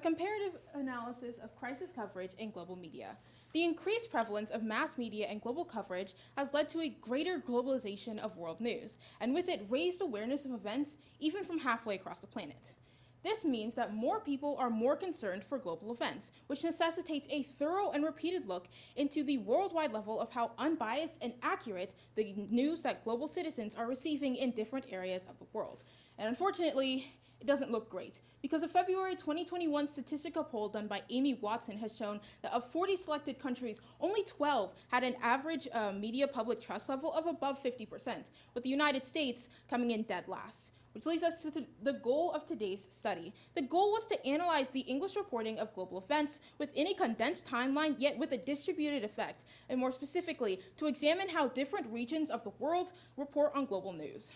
a comparative analysis of crisis coverage in global media. The increased prevalence of mass media and global coverage has led to a greater globalization of world news, and with it raised awareness of events even from halfway across the planet. This means that more people are more concerned for global events, which necessitates a thorough and repeated look into the worldwide level of how unbiased and accurate the news that global citizens are receiving in different areas of the world. And unfortunately, it doesn't look great, because a February 2021 statistical poll done by Amy Watson has shown that of 40 selected countries, only 12 had an average media public trust level of above 50%, with the United States coming in dead last. Which leads us to the goal of today's study. The goal was to analyze the English reporting of global events within a condensed timeline, yet with a distributed effect, and more specifically, to examine how different regions of the world report on global news.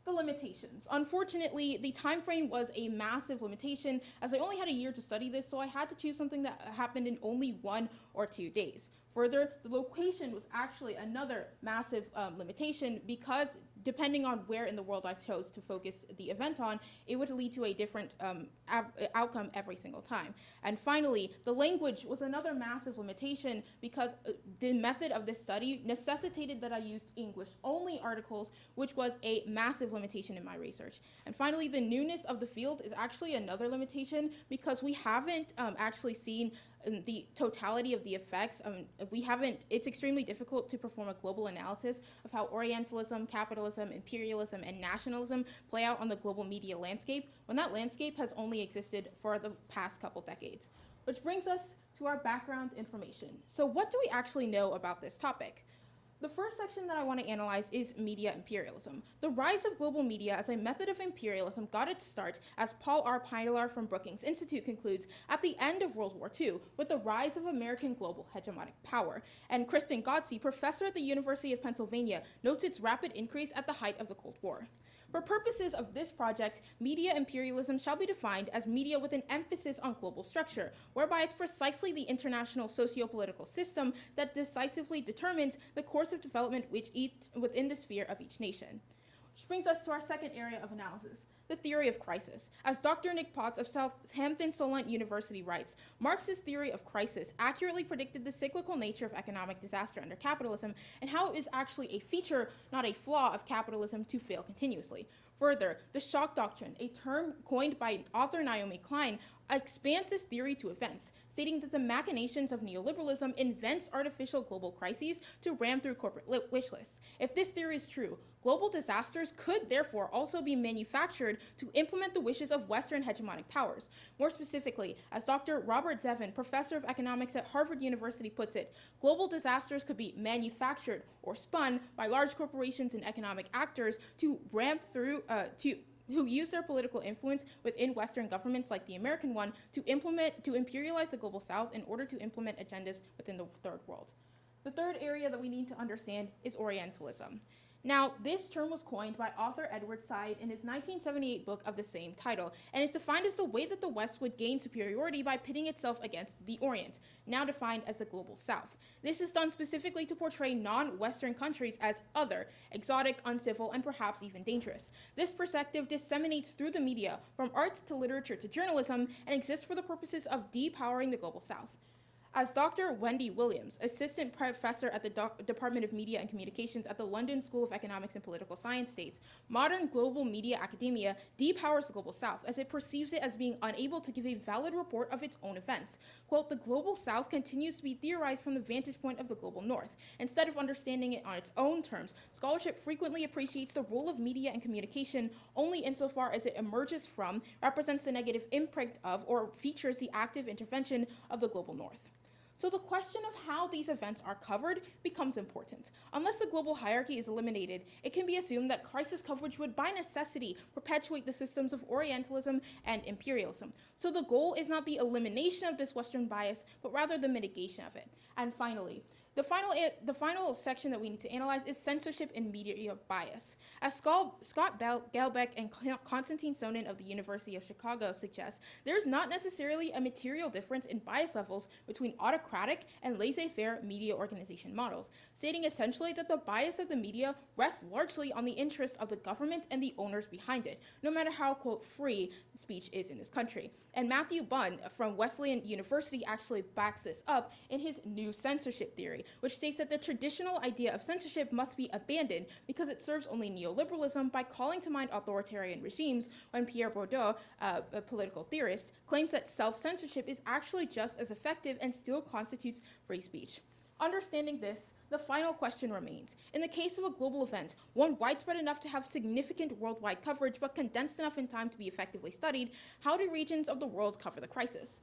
The limitations. Unfortunately, the time frame was a massive limitation, as I only had a year to study this, so I had to choose something that happened in only 1 or 2 days. Further, the location was actually another massive limitation, because depending on where in the world I chose to focus the event on, it would lead to a different outcome every single time. And finally, the language was another massive limitation, because the method of this study necessitated that I used English-only articles, which was a massive limitation in my research. And finally, the newness of the field is actually another limitation, because we haven't actually seen the totality of the effects. It's extremely difficult to perform a global analysis of how Orientalism, capitalism, imperialism, and nationalism play out on the global media landscape, when that landscape has only existed for the past couple decades. Which brings us to our background information. So what do we actually know about this topic? The first section that I want to analyze is media imperialism. The rise of global media as a method of imperialism got its start, as Paul R. Pilar from Brookings Institute concludes, at the end of World War II, with the rise of American global hegemonic power. And Kristen Godsey, professor at the University of Pennsylvania, notes its rapid increase at the height of the Cold War. For purposes of this project, media imperialism shall be defined as media with an emphasis on global structure, whereby it's precisely the international socio-political system that decisively determines the course of development within the sphere of each nation. Which brings us to our second area of analysis, the theory of crisis. As Dr. Nick Potts of Southampton Solent University writes, Marx's theory of crisis accurately predicted the cyclical nature of economic disaster under capitalism, and how it is actually a feature, not a flaw, of capitalism to fail continuously. Further, the shock doctrine, a term coined by author Naomi Klein, expands this theory to events, stating that the machinations of neoliberalism invents artificial global crises to ram through corporate wish lists. If this theory is true, global disasters could therefore also be manufactured to implement the wishes of Western hegemonic powers. More specifically, as Dr. Robert Zevin, professor of economics at Harvard University, puts it, global disasters could be manufactured or spun by large corporations and economic actors to ramp through who use their political influence within Western governments like the American one to imperialize the global South in order to implement agendas within the third world. The third area that we need to understand is Orientalism. Now, this term was coined by author Edward Said in his 1978 book of the same title, and is defined as the way that the West would gain superiority by pitting itself against the Orient, now defined as the global South. This is done specifically to portray non-Western countries as other, exotic, uncivil, and perhaps even dangerous. This perspective disseminates through the media, from arts to literature to journalism, and exists for the purposes of depowering the global South. As Dr. Wendy Williams, assistant professor at the Department of Media and Communications at the London School of Economics and Political Science, states, modern global media academia depowers the global South as it perceives it as being unable to give a valid report of its own events. Quote, the global South continues to be theorized from the vantage point of the global North. Instead of understanding it on its own terms, scholarship frequently appreciates the role of media and communication only insofar as it emerges from, represents the negative imprint of, or features the active intervention of the global North. So the question of how these events are covered becomes important. Unless the global hierarchy is eliminated, it can be assumed that crisis coverage would by necessity perpetuate the systems of Orientalism and imperialism. So the goal is not the elimination of this Western bias, but rather the mitigation of it. And finally, The final section that we need to analyze is censorship and media bias. As Scott Gelbeck and Konstantin Sonin of the University of Chicago suggest, there is not necessarily a material difference in bias levels between autocratic and laissez-faire media organization models, stating essentially that the bias of the media rests largely on the interest of the government and the owners behind it, no matter how, quote, free speech is in this country. And Matthew Bunn from Wesleyan University actually backs this up in his new censorship theory, which states that the traditional idea of censorship must be abandoned because it serves only neoliberalism by calling to mind authoritarian regimes, when Pierre Bourdieu, a political theorist, claims that self-censorship is actually just as effective and still constitutes free speech. Understanding this, the final question remains. In the case of a global event, one widespread enough to have significant worldwide coverage but condensed enough in time to be effectively studied, how do regions of the world cover the crisis?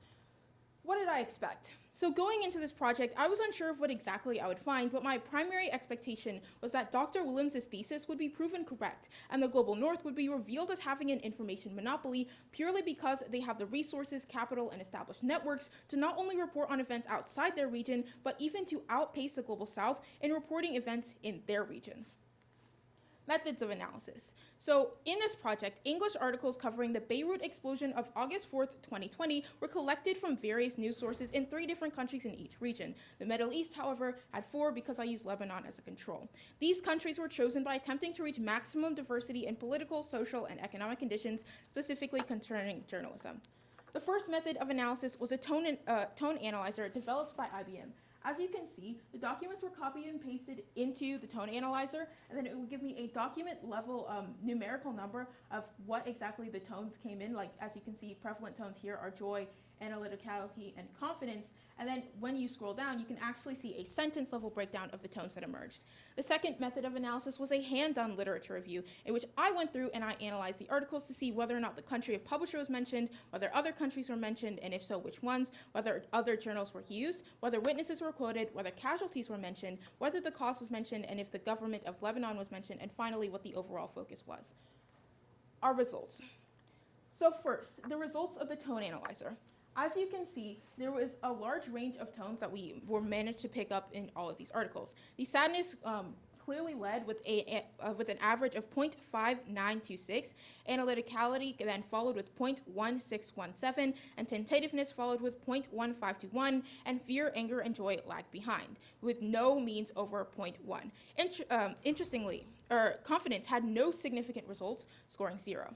What did I expect? So going into this project, I was unsure of what exactly I would find, but my primary expectation was that Dr. Williams' thesis would be proven correct, and the global north would be revealed as having an information monopoly purely because they have the resources, capital, and established networks to not only report on events outside their region, but even to outpace the global south in reporting events in their regions. Methods of analysis. So in this project, English articles covering the Beirut explosion of August 4th, 2020 were collected from various news sources in 3 different countries in each region. The Middle East, however, had 4 because I used Lebanon as a control. These countries were chosen by attempting to reach maximum diversity in political, social, and economic conditions, specifically concerning journalism. The first method of analysis was a tone analyzer developed by IBM. As you can see, the documents were copied and pasted into the tone analyzer, and then it would give me a document level numerical number of what exactly the tones came in. Like, as you can see, prevalent tones here are joy, analyticality, and confidence. And then when you scroll down, you can actually see a sentence level breakdown of the tones that emerged. The second method of analysis was a hand-done literature review, in which I went through and I analyzed the articles to see whether or not the country of publisher was mentioned, whether other countries were mentioned, and if so, which ones, whether other journals were used, whether witnesses were quoted, whether casualties were mentioned, whether the cause was mentioned, and if the government of Lebanon was mentioned, and finally, what the overall focus was. Our results. So first, the results of the tone analyzer. As you can see, there was a large range of tones that we were managed to pick up in all of these articles. The sadness clearly led with an average of 0.5926, analyticality then followed with 0.1617, and tentativeness followed with 0.1521, and fear, anger, and joy lagged behind, with no means over 0.1. Interestingly, confidence had no significant results, scoring 0.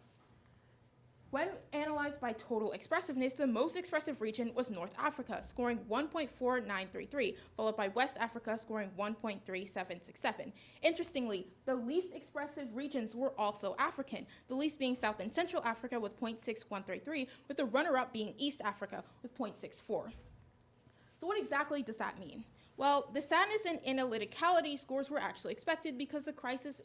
When analyzed by total expressiveness, the most expressive region was North Africa, scoring 1.4933, followed by West Africa, scoring 1.3767. Interestingly, the least expressive regions were also African, the least being South and Central Africa with 0.6133, with the runner-up being East Africa with 0.64. So what exactly does that mean? Well, the sadness and analyticality scores were actually expected because the crisis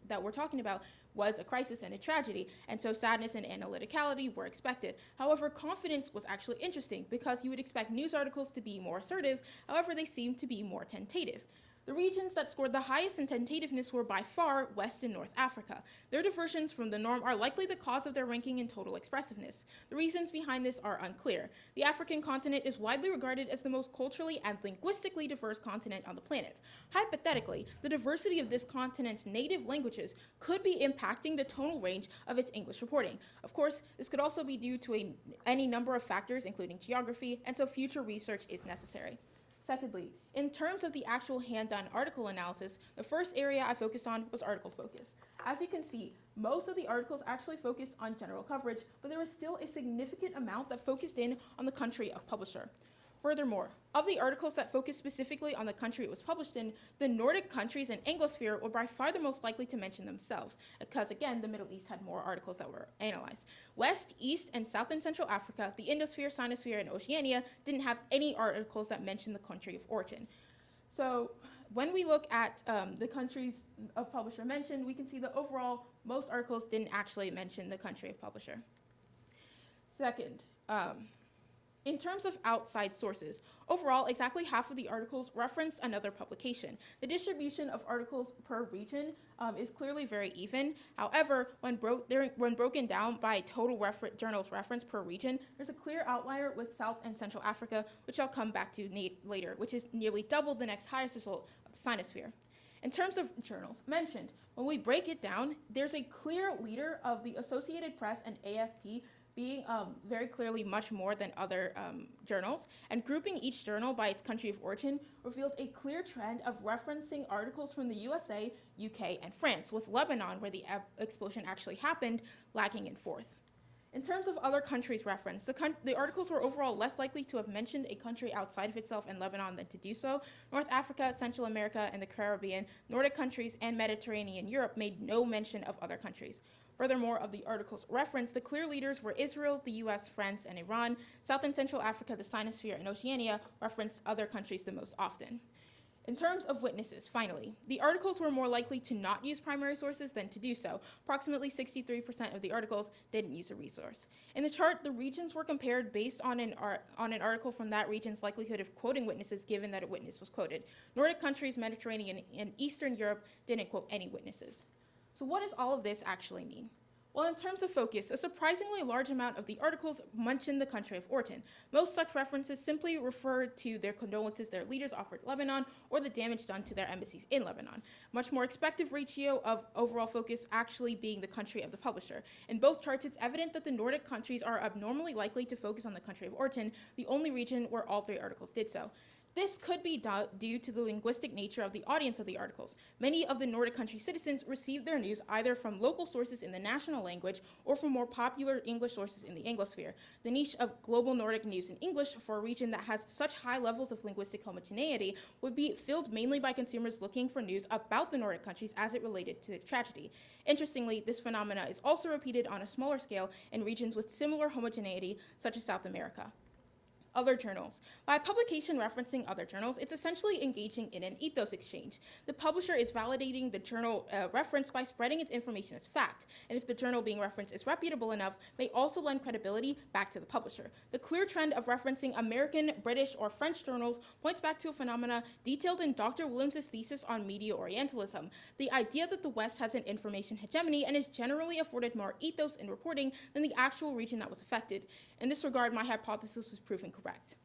that we're talking about was a crisis and a tragedy, and so sadness and analyticality were expected. However, confidence was actually interesting because you would expect news articles to be more assertive, however, they seemed to be more tentative. The regions that scored the highest in tentativeness were by far West and North Africa. Their diversions from the norm are likely the cause of their ranking in total expressiveness. The reasons behind this are unclear. The African continent is widely regarded as the most culturally and linguistically diverse continent on the planet. Hypothetically, the diversity of this continent's native languages could be impacting the tonal range of its English reporting. Of course, this could also be due to any number of factors, including geography, and so future research is necessary. Secondly, in terms of the actual hand-done article analysis, the first area I focused on was article focus. As you can see, most of the articles actually focused on general coverage, but there was still a significant amount that focused in on the country of publisher. Furthermore, of the articles that focused specifically on the country it was published in, the Nordic countries and Anglosphere were by far the most likely to mention themselves, because again, the Middle East had more articles that were analyzed. West, East, and South and Central Africa, the Indosphere, Sinosphere, and Oceania didn't have any articles that mentioned the country of origin. So when we look at the countries of publisher mentioned, we can see that overall, most articles didn't actually mention the country of publisher. Second, In terms of outside sources, overall, exactly half of the articles referenced another publication. The distribution of articles per region is clearly very even. However, when broken down by total journals reference per region, there's a clear outlier with South and Central Africa, which I'll come back to later, which is nearly double the next highest result of the Sinosphere. In terms of journals mentioned, when we break it down, there's a clear leader of the Associated Press and AFP being very clearly much more than other journals, and grouping each journal by its country of origin revealed a clear trend of referencing articles from the USA, UK, and France, with Lebanon, where the explosion actually happened, lagging in fourth. In terms of other countries referenced, the articles were overall less likely to have mentioned a country outside of itself and Lebanon than to do so. North Africa, Central America, and the Caribbean, Nordic countries, and Mediterranean Europe made no mention of other countries. Furthermore, of the articles referenced, the clear leaders were Israel, the US, France, and Iran. South and Central Africa, the Sinosphere, and Oceania referenced other countries the most often. In terms of witnesses, finally, the articles were more likely to not use primary sources than to do so. Approximately 63% of the articles didn't use a resource. In the chart, the regions were compared based on an article from that region's likelihood of quoting witnesses, given that a witness was quoted. Nordic countries, Mediterranean, and Eastern Europe didn't quote any witnesses. So what does all of this actually mean? Well, in terms of focus, a surprisingly large amount of the articles mention the country of origin. Most such references simply refer to their condolences their leaders offered Lebanon or the damage done to their embassies in Lebanon. Much more expected ratio of overall focus actually being the country of the publisher. In both charts, it's evident that the Nordic countries are abnormally likely to focus on the country of origin, the only region where all three articles did so. This could be due to the linguistic nature of the audience of the articles. Many of the Nordic country citizens received their news either from local sources in the national language or from more popular English sources in the Anglosphere. The niche of global Nordic news in English for a region that has such high levels of linguistic homogeneity would be filled mainly by consumers looking for news about the Nordic countries as it related to the tragedy. Interestingly, this phenomena is also repeated on a smaller scale in regions with similar homogeneity, such as South America. Other journals. By publication referencing other journals, it's essentially engaging in an ethos exchange. The publisher is validating the journal reference by spreading its information as fact, and if the journal being referenced is reputable enough, may also lend credibility back to the publisher. The clear trend of referencing American, British, or French journals points back to a phenomena detailed in Dr. Williams' thesis on media Orientalism, the idea that the West has an information hegemony and is generally afforded more ethos in reporting than the actual region that was affected. In this regard, my hypothesis was proven correct.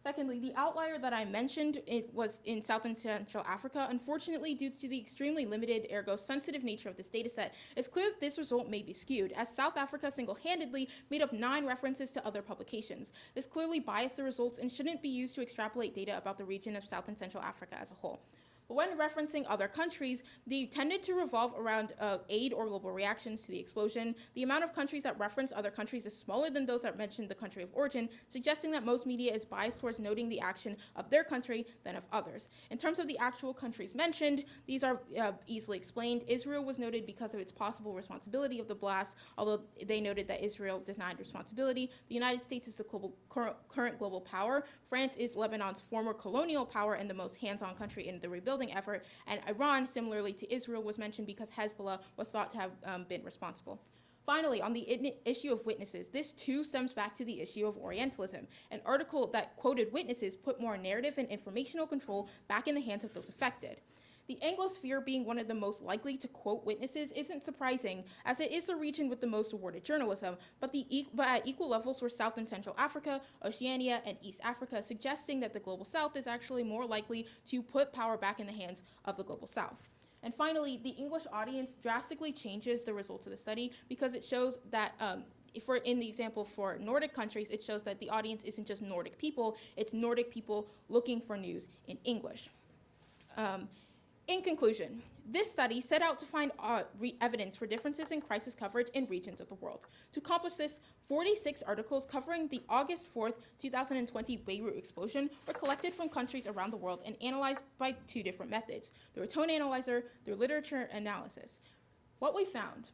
Secondly, the outlier that I mentioned, it was in South and Central Africa. Unfortunately, due to the extremely limited, ergo sensitive nature of this dataset, it's clear that this result may be skewed, as South Africa single-handedly made up 9 references to other publications. This clearly biased the results and shouldn't be used to extrapolate data about the region of South and Central Africa as a whole. But when referencing other countries, they tended to revolve around aid or global reactions to the explosion. The amount of countries that reference other countries is smaller than those that mention the country of origin, suggesting that most media is biased towards noting the action of their country than of others. In terms of the actual countries mentioned, these are easily explained. Israel was noted because of its possible responsibility of the blast, although they noted that Israel denied responsibility. The United States is the current global power. France is Lebanon's former colonial power and the most hands-on country in the rebuilding effort, and Iran, similarly to Israel, was mentioned because Hezbollah was thought to have been responsible. Finally, on the issue of witnesses, this too stems back to the issue of Orientalism. An article that quoted witnesses put more narrative and informational control back in the hands of those affected. The Anglosphere being one of the most likely to quote witnesses isn't surprising, as it is the region with the most awarded journalism, but at equal levels were South and Central Africa, Oceania, and East Africa, suggesting that the Global South is actually more likely to put power back in the hands of the Global South. And finally, the English audience drastically changes the results of the study because it shows that in the example for Nordic countries, it shows that the audience isn't just Nordic people, it's Nordic people looking for news in English. In conclusion, this study set out to find evidence for differences in crisis coverage in regions of the world. To accomplish this, 46 articles covering the August 4th, 2020 Beirut explosion were collected from countries around the world and analyzed by 2 different methods, through a tone analyzer, through literature analysis. What we found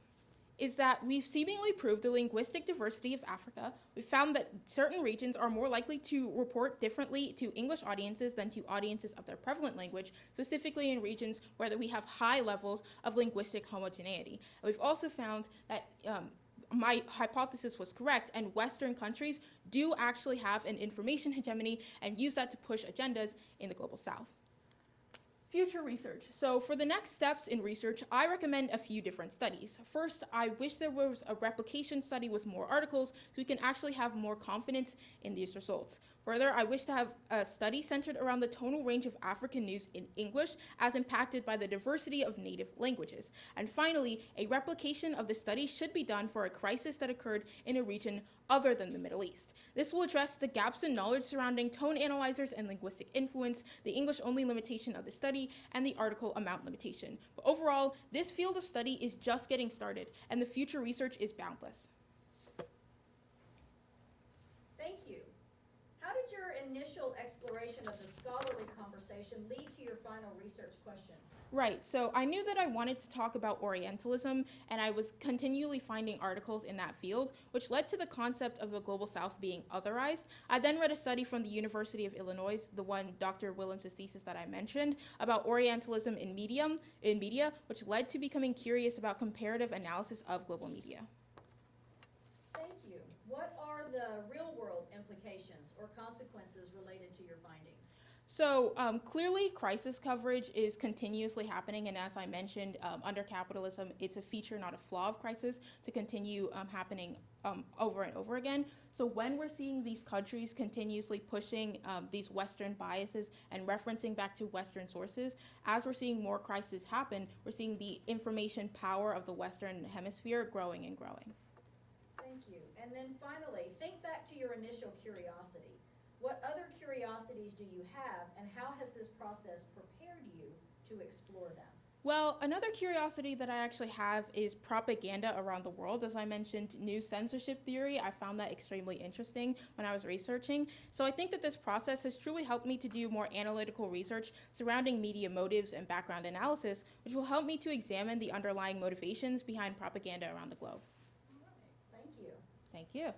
is that we've seemingly proved the linguistic diversity of Africa. We found that certain regions are more likely to report differently to English audiences than to audiences of their prevalent language, specifically in regions where we have high levels of linguistic homogeneity. And we've also found that my hypothesis was correct, and Western countries do actually have an information hegemony and use that to push agendas in the global South. Future research. So for the next steps in research, I recommend a few different studies. First, I wish there was a replication study with more articles so we can actually have more confidence in these results. Further, I wish to have a study centered around the tonal range of African news in English as impacted by the diversity of native languages. And finally, a replication of the study should be done for a crisis that occurred in a region other than the Middle East. This will address the gaps in knowledge surrounding tone analyzers and linguistic influence, the English-only limitation of the study, and the article amount limitation. But overall, this field of study is just getting started, and the future research is boundless. Thank you. How did your initial exploration of the scholarly conversation lead to your final research question? Right, so I knew that I wanted to talk about Orientalism, and I was continually finding articles in that field, which led to the concept of the Global South being otherized. I then read a study from the University of Illinois, the one Dr. Williams' thesis that I mentioned, about Orientalism in media, which led to becoming curious about comparative analysis of global media. Thank you. What are the real-world implications or consequences related to your findings? So clearly, crisis coverage is continuously happening, and as I mentioned, under capitalism, it's a feature, not a flaw of crisis, to continue happening over and over again. So when we're seeing these countries continuously pushing these Western biases and referencing back to Western sources, as we're seeing more crises happen, we're seeing the information power of the Western hemisphere growing and growing. Thank you. And then finally, think back to your initial curiosity. What other curiosities do you have, and how has this process prepared you to explore them? Well, another curiosity that I actually have is propaganda around the world. As I mentioned, news censorship theory, I found that extremely interesting when I was researching. So I think that this process has truly helped me to do more analytical research surrounding media motives and background analysis, which will help me to examine the underlying motivations behind propaganda around the globe. All right. Thank you. Thank you.